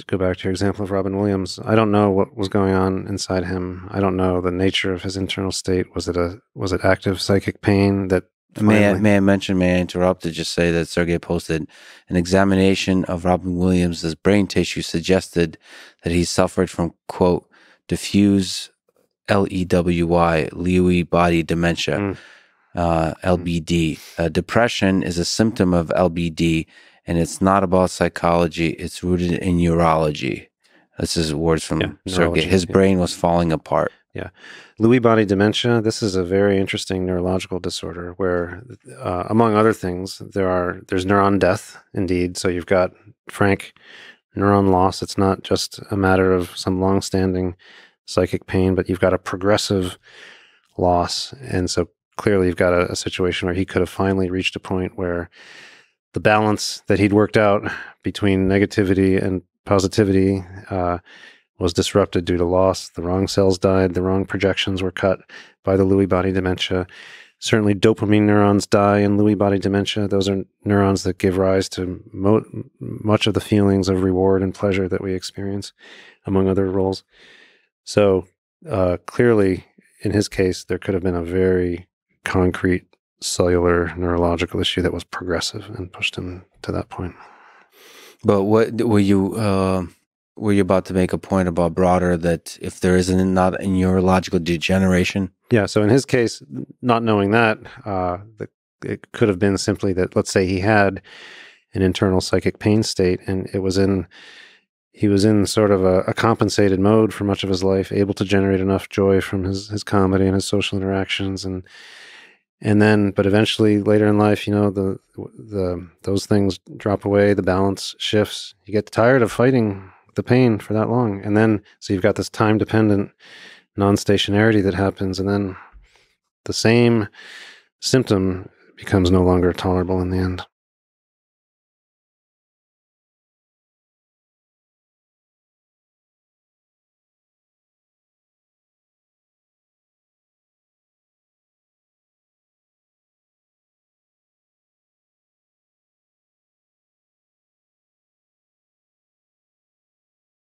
to go back to your example of Robin Williams, I don't know what was going on inside him. I don't know the nature of his internal state. Was it active psychic pain that May I interrupt to just say that Sergey posted an examination of Robin Williams' brain tissue suggested that he suffered from, quote, diffuse Lewy body dementia, LBD. Depression is a symptom of LBD, and it's not about psychology. It's rooted in neurology. This is words from Sergey. His brain was falling apart. Yeah. Lewy body dementia, this is a very interesting neurological disorder where, among other things, there's neuron death, indeed. So you've got frank neuron loss. It's not just a matter of some long-standing psychic pain, but you've got a progressive loss. And so clearly you've got a situation where he could have finally reached a point where the balance that he'd worked out between negativity and positivity was disrupted due to loss. The wrong cells died. The wrong projections were cut by the Lewy body dementia. Certainly dopamine neurons die in Lewy body dementia. Those are neurons that give rise to much of the feelings of reward and pleasure that we experience, among other roles. So clearly, in his case, there could have been a very concrete cellular neurological issue that was progressive and pushed him to that point. But what were you about to make a point about broader, that if there isn't not a neurological degeneration? Yeah. So in his case, not knowing that, it could have been simply that, let's say he had an internal psychic pain state, and he was in sort of a compensated mode for much of his life, able to generate enough joy from his comedy and his social interactions, but eventually later in life, those things drop away, the balance shifts. You get tired of fighting the pain for that long, and then so you've got this time-dependent non-stationarity that happens, and then the same symptom becomes no longer tolerable in the end.